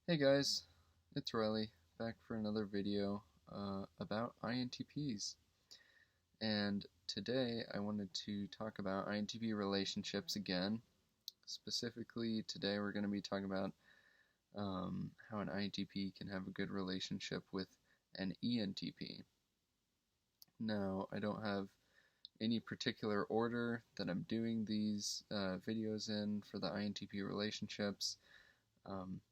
Hey guys, it's Riley back for another video about INTPs. And today I wanted to talk about INTP relationships again. Specifically, today we're going to be talking about how an INTP can have a good relationship with an ENTP. Now, I don't have any particular order that I'm doing these videos in for the INTP relationships. Um,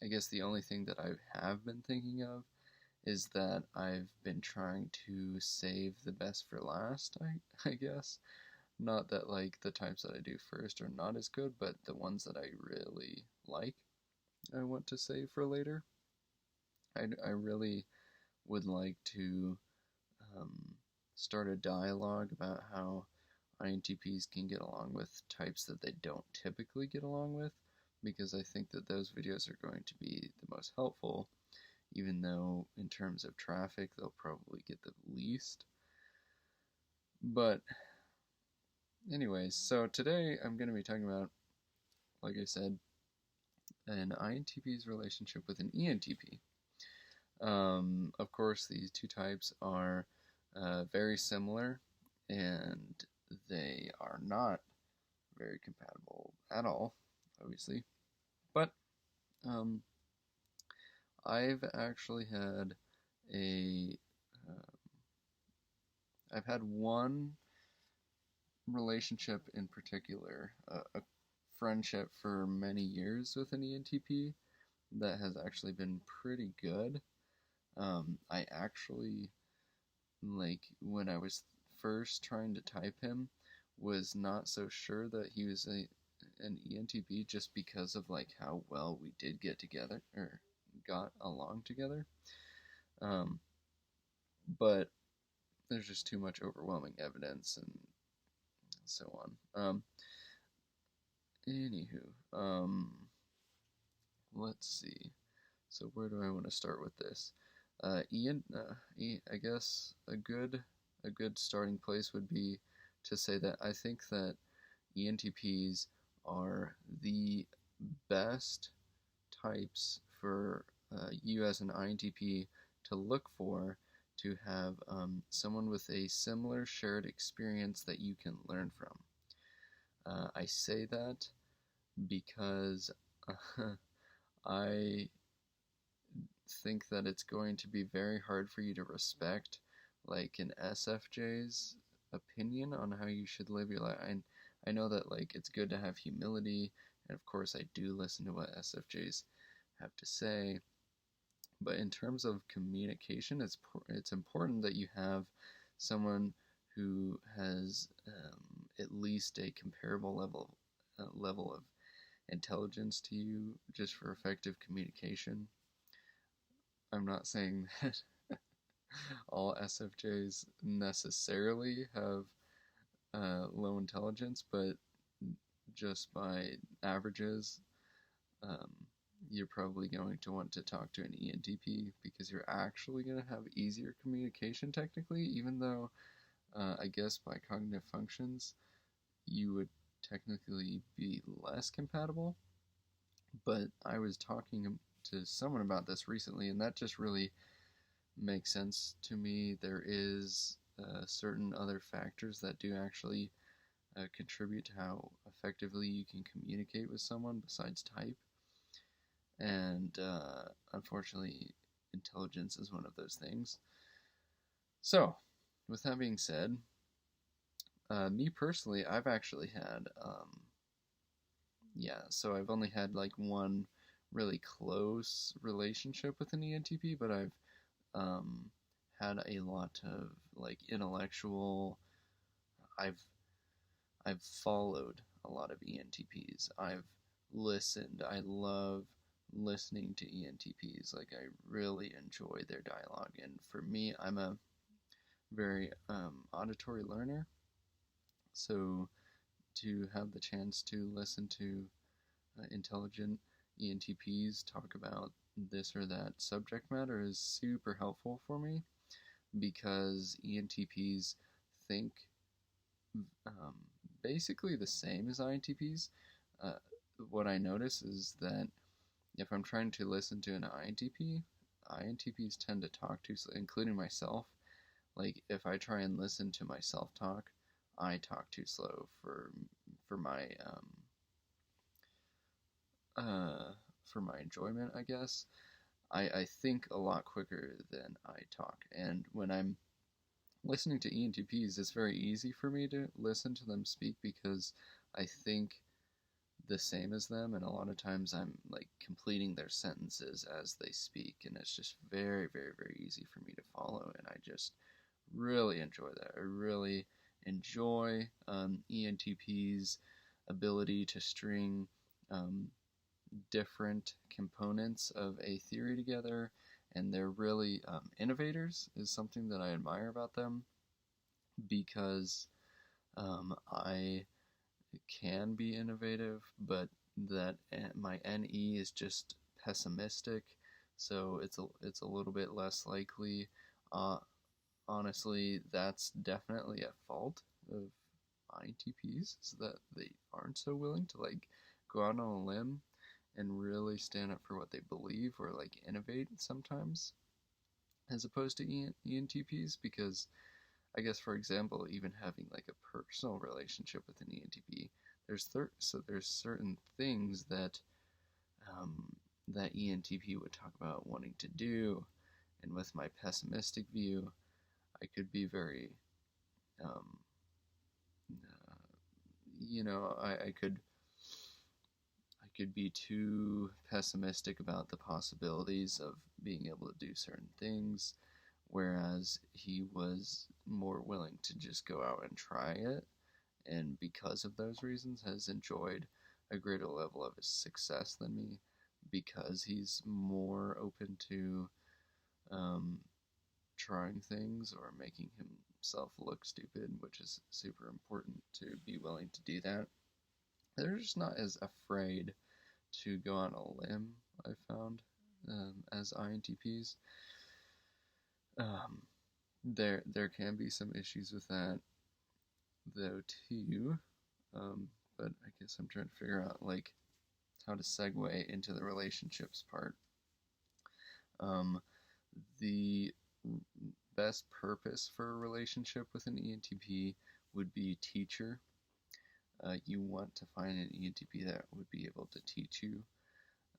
I guess the only thing that I have been thinking of is that I've been trying to save the best for last, I guess. Not that like the types that I do first are not as good, but the ones that I really like, I want to save for later. I really would like to um, start a dialogue about how INTPs can get along with types that they don't typically get along with, because I think that those videos are going to be the most helpful, even though in terms of traffic they'll probably get the least. But anyways, so today I'm going to be talking about, like I said, an INTP's relationship with an ENTP. Of course, these two types are very similar, and they are not very compatible at all, obviously. But um, I've actually had a I've had one relationship in particular, a friendship for many years with an ENTP that has actually been pretty good. I actually, like, when I was first trying to type him, was not so sure that he was an ENTP just because of like how well we did get together or got along together. Um, but there's just too much overwhelming evidence and so on. Anywho, let's see. So where do I want to start with this? I guess a good starting place would be to say that I think that ENTPs are the best types for you as an INTP to look for, to have someone with a similar shared experience that you can learn from. I say that because I think that it's going to be very hard for you to respect like an SFJ's opinion on how you should live your life. And I know that like it's good to have humility, and of course I do listen to what SFJs have to say. But in terms of communication, it's important that you have someone who has at least a comparable level of intelligence to you, just for effective communication. I'm not saying that all SFJs necessarily have low intelligence, but just by averages, um, you're probably going to want to talk to an ENTP because you're actually going to have easier communication technically, even though I guess by cognitive functions you would technically be less compatible. But I was talking to someone about this recently, and that just really makes sense to me. There is certain other factors that do actually contribute to how effectively you can communicate with someone besides type. And unfortunately, intelligence is one of those things. So, with that being said, me personally, I've actually had, so I've only had like one really close relationship with an ENTP, but I've had a lot of like intellectual. I've I've followed a lot of ENTPs. I've listened. I love listening to ENTPs. Like I really enjoy their dialogue. And for me, I'm a very auditory learner. So to have the chance to listen to intelligent ENTPs talk about this or that subject matter is super helpful for me, because ENTPs think um, basically the same as INTPs. Uh, what I notice is that if I'm trying to listen to an INTP, INTPs tend to talk too slow, including myself. Like if I try and listen to myself talk, I talk too slow for my for my enjoyment, I guess. I think a lot quicker than I talk, and when I'm listening to ENTPs, it's very easy for me to listen to them speak because I think the same as them, and a lot of times I'm like completing their sentences as they speak, and it's just very, very, very easy for me to follow, and I just really enjoy that. I really enjoy ENTP's ability to string different components of a theory together, and they're really innovators, is something that I admire about them, because I can be innovative, but that my NE is just pessimistic, so it's a little bit less likely. Honestly, that's definitely a fault of INTPs, is that they aren't so willing to like go out on a limb and really stand up for what they believe, or like innovate sometimes, as opposed to ENTPs, because I guess, for example, even having like a personal relationship with an ENTP, there's certain things that that ENTP would talk about wanting to do, and with my pessimistic view, I could be very, um, I could be too pessimistic about the possibilities of being able to do certain things, whereas he was more willing to just go out and try it, and because of those reasons has enjoyed a greater level of success than me, because he's more open to trying things or making himself look stupid, which is super important to be willing to do that. They're just not as afraid to go on a limb, I found, as INTPs. There can be some issues with that, though, too. But I guess I'm trying to figure out like how to segue into the relationships part. The best purpose for a relationship with an ENTP would be teacher. You want to find an ENTP that would be able to teach you,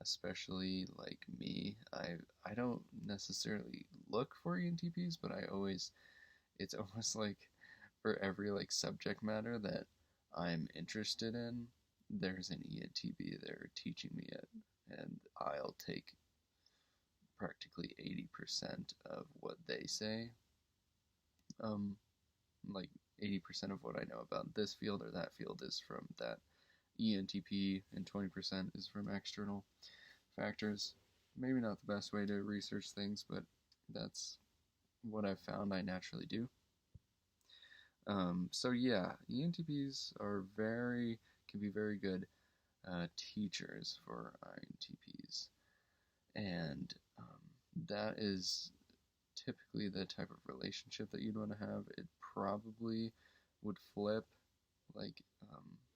especially like me. I don't necessarily look for ENTPs, but it's almost like for every like subject matter that I'm interested in, there's an ENTP there teaching me it, and I'll take practically 80% of what they say. Like 80% of what I know about this field or that field is from that ENTP, and 20% is from external factors. Maybe not the best way to research things, but that's what I've found I naturally do. So yeah, ENTPs can be very good teachers for INTPs, and that is typically the type of relationship that you'd want to have. It probably would flip like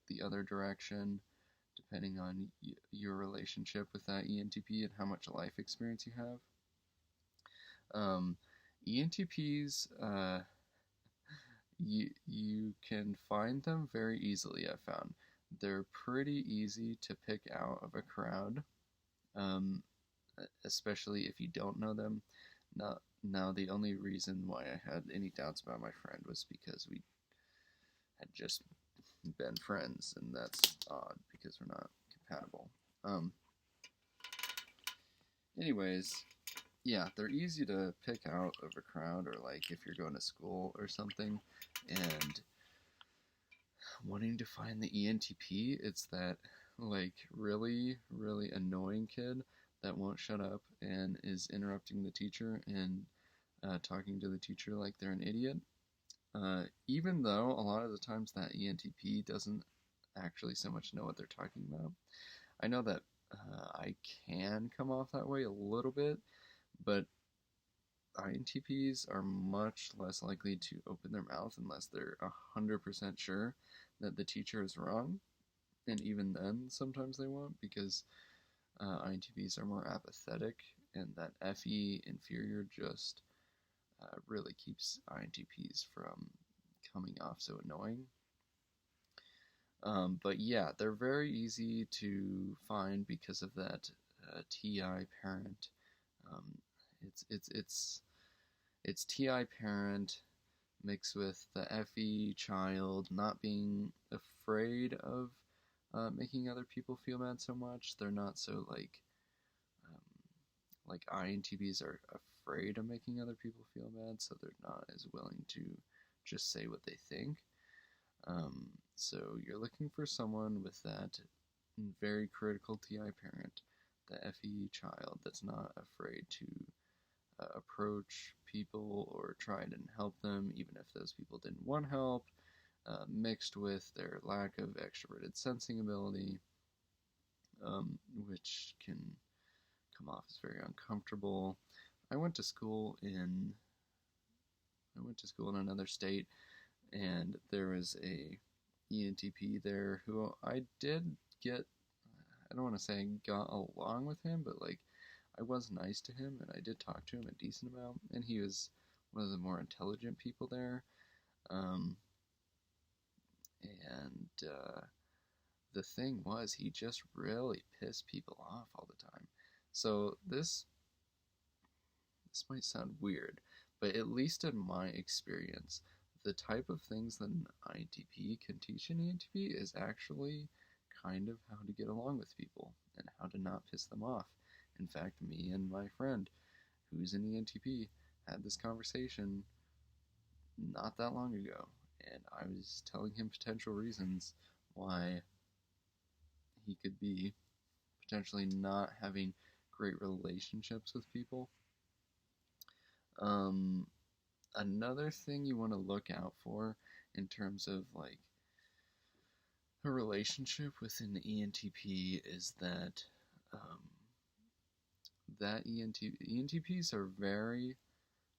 the other direction, depending on your relationship with that ENTP and how much life experience you have. ENTPs, you can find them very easily, I've found. They're pretty easy to pick out of a crowd, especially if you don't know them. Now, the only reason why I had any doubts about my friend was because we had just been friends, and that's odd because we're not compatible. Anyways, yeah, they're easy to pick out of a crowd, or like if you're going to school or something and wanting to find the ENTP, it's that like really, really annoying kid that won't shut up and is interrupting the teacher and talking to the teacher like they're an idiot. Even though a lot of the times that ENTP doesn't actually so much know what they're talking about. I know that I can come off that way a little bit, but INTPs are much less likely to open their mouth unless they're 100% sure that the teacher is wrong. And even then, sometimes they won't, because INTPs are more apathetic, and that FE inferior just really keeps INTPs from coming off so annoying. But yeah, they're very easy to find because of that TI parent. Um, it's TI parent mixed with the FE child not being afraid of making other people feel bad so much. They're not so like INTPs are afraid of making other people feel bad, so they're not as willing to just say what they think. So you're looking for someone with that very critical TI parent, the FE child that's not afraid to approach people or try and help them, even if those people didn't want help, mixed with their lack of extroverted sensing ability, which can come off as very uncomfortable. I went to school in another state, and there was a ENTP there who I did get. I don't want to say I got along with him, but like I was nice to him, and I did talk to him a decent amount, and he was one of the more intelligent people there. And the thing was, he just really pissed people off all the time. So this might sound weird, but at least in my experience, the type of things that an INTP can teach an ENTP is actually kind of how to get along with people and how to not piss them off. In fact, me and my friend, who's an ENTP, had this conversation not that long ago, and I was telling him potential reasons why he could be potentially not having great relationships with people. Another thing you want to look out for in terms of like a relationship with an ENTP is that ENTPs are very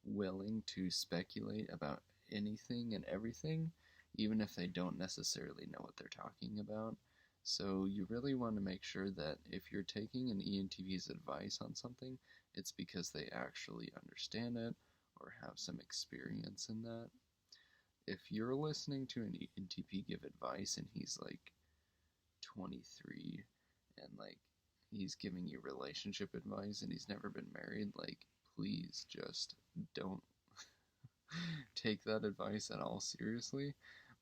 willing to speculate about anything and everything, even if they don't necessarily know what they're talking about. So you really want to make sure that if you're taking an ENTP's advice on something, it's because they actually understand it or have some experience in that. If you're listening to an ENTP give advice and he's like 23 and like he's giving you relationship advice and he's never been married, like please just don't take that advice at all seriously,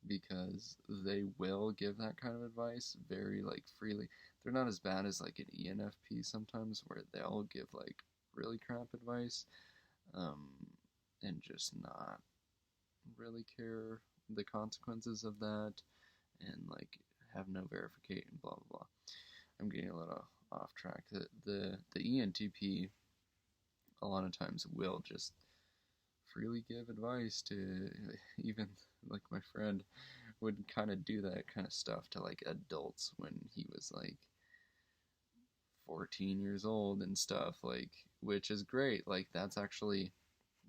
because they will give that kind of advice very like freely. They're not as bad as like an ENFP sometimes, where they'll give like really crap advice and just not really care the consequences of that and like have no verification, blah blah blah. I'm getting a little off track. The ENTP a lot of times will just freely give advice to, even like my friend would kind of do that kind of stuff to like adults when he was like 14 years old and stuff, like, which is great. Like that's actually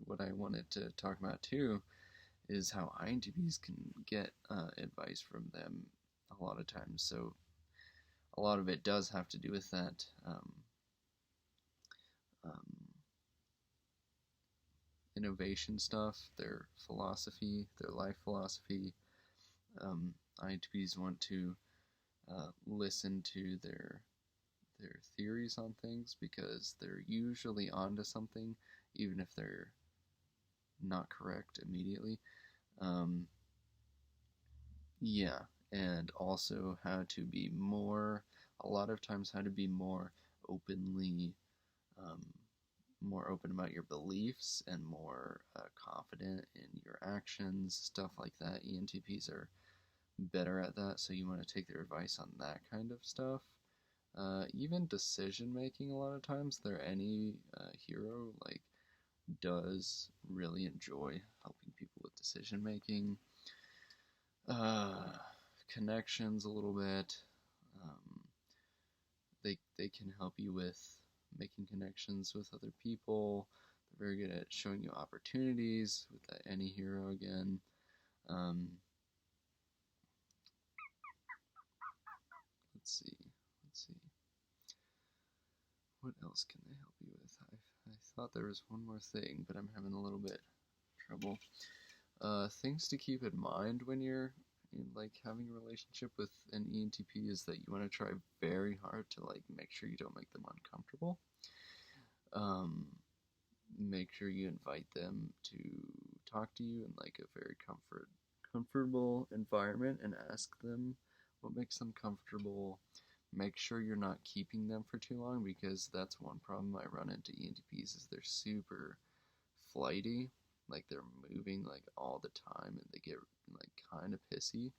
what I wanted to talk about too, is how INTPs can get advice from them a lot of times. So a lot of it does have to do with that innovation stuff, their philosophy, their life philosophy. INTPs want to listen to their theories on things because they're usually onto something, even if they're not correct immediately. Yeah, and also how to be more, a lot of times how to be more openly, more open about your beliefs and more confident in your actions, stuff like that. ENTPs are better at that, so you want to take their advice on that kind of stuff. Even decision making, a lot of times, any hero like does really enjoy helping people with decision making. Connections a little bit. They can help you with making connections with other people. They're very good at showing you opportunities with that any hero again. Let's see. What else can they help you with? I thought there was one more thing, but I'm having a little bit trouble. Things to keep in mind when you're like having a relationship with an ENTP is that you want to try very hard to like make sure you don't make them uncomfortable. Make sure you invite them to talk to you in like a very comfortable environment and ask them what makes them comfortable. Make sure you're not keeping them for too long, because that's one problem I run into ENTPs is they're super flighty. Like they're moving like all the time, and they get like kind of pissy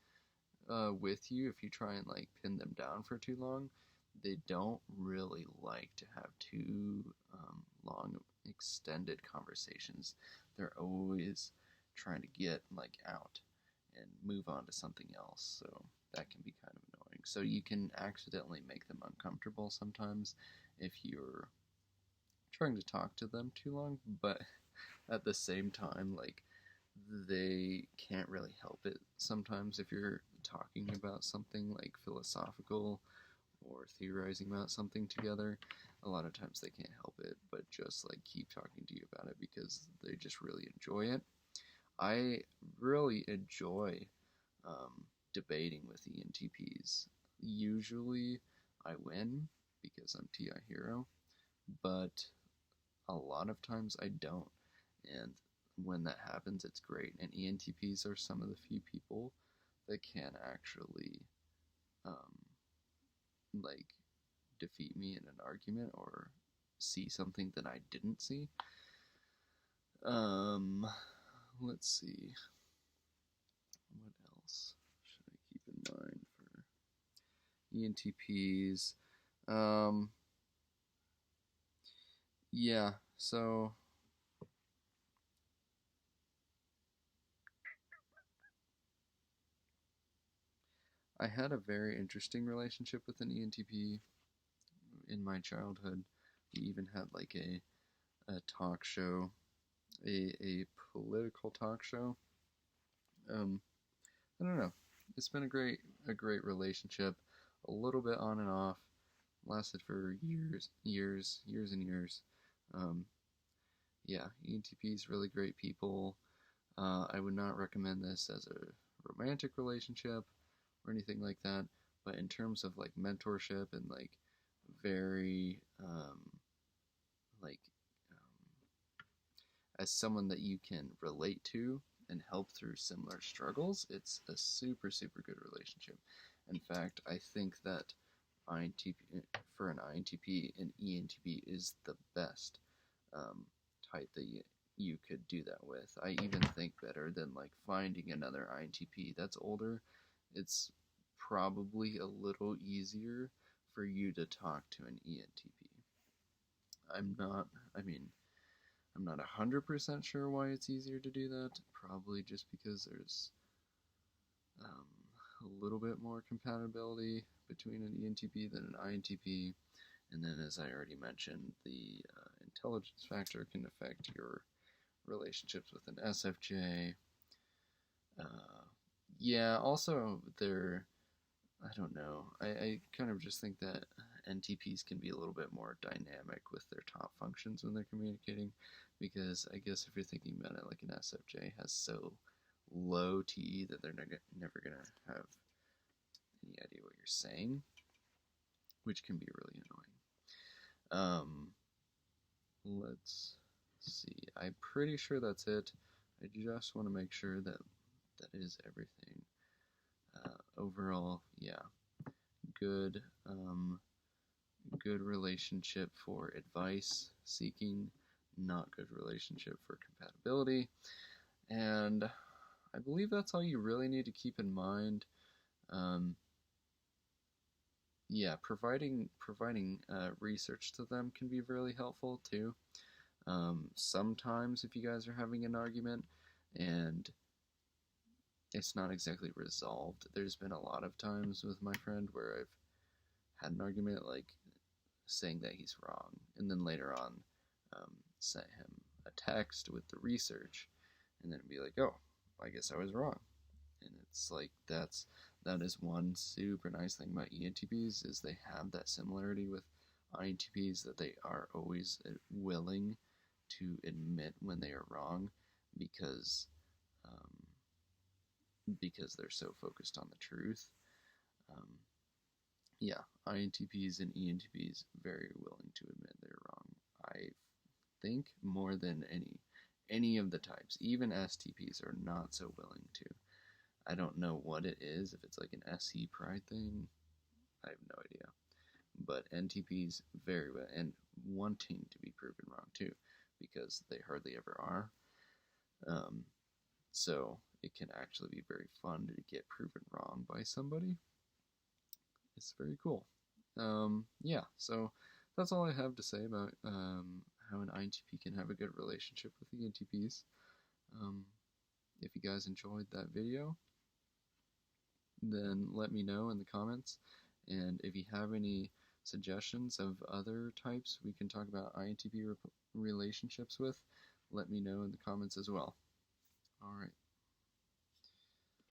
with you if you try and like pin them down for too long. They don't really like to have too long extended conversations. They're always trying to get like out and move on to something else, so that can be kind of annoying. So you can accidentally make them uncomfortable sometimes if you're trying to talk to them too long, but at the same time, like, they can't really help it sometimes if you're talking about something like philosophical or theorizing about something together. A lot of times they can't help it but just like keep talking to you about it because they just really enjoy it. I really enjoy debating with ENTPs. Usually I win because I'm TI hero, but a lot of times I don't. And when that happens, it's great. And ENTPs are some of the few people that can actually like defeat me in an argument or see something that I didn't see. Let's see. What else should I keep in mind for ENTPs? Yeah, so I had a very interesting relationship with an ENTP in my childhood. We even had like a talk show, a political talk show. I don't know. It's been a great relationship. A little bit on and off. Lasted for years and years. Um, yeah, ENTPs really great people. I would not recommend this as a romantic relationship or anything like that. But in terms of like mentorship and like very like as someone that you can relate to and help through similar struggles, it's a super good relationship. In fact, I think that INTP for an INTP, an ENTP is the best type that you could do that with. I even think better than like finding another INTP that's older. It's probably a little easier for you to talk to an ENTP. I'm not, I mean, I'm not 100% sure why it's easier to do that. Probably just because there's a little bit more compatibility between an ENTP than an INTP. And then, as I already mentioned, the intelligence factor can affect your relationships with an SFJ. Yeah, also, I don't know. I kind of just think that NTPs can be a little bit more dynamic with their top functions when they're communicating, because I guess if you're thinking about it, like an SFJ has so low TE that they're never going to have any idea what you're saying, which can be really annoying. Let's see. I'm pretty sure that's it. I just want to make sure that that is everything. Overall, yeah, good, good relationship for advice seeking, not good relationship for compatibility, and I believe that's all you really need to keep in mind. Yeah, providing research to them can be really helpful too. Sometimes if you guys are having an argument and it's not exactly resolved, there's been a lot of times with my friend where I've had an argument like saying that he's wrong, and then later on sent him a text with the research, and then be like, oh, I guess I was wrong. And it's like that is one super nice thing about ENTPs is they have that similarity with INTPs that they are always willing to admit when they are wrong because they're so focused on the truth. Yeah, INTPs and ENTPs very willing to admit they're wrong. I think more than any of the types. Even STPs are not so willing to. I don't know what it is, if it's like an SE pride thing. I have no idea. But NTPs very well, and wanting to be proven wrong too, because they hardly ever are. So it can actually be very fun to get proven wrong by somebody. It's very cool. Yeah, so that's all I have to say about how an INTP can have a good relationship with the ENTPs. If you guys enjoyed that video, then let me know in the comments. And if you have any suggestions of other types we can talk about INTP relationships with, let me know in the comments as well.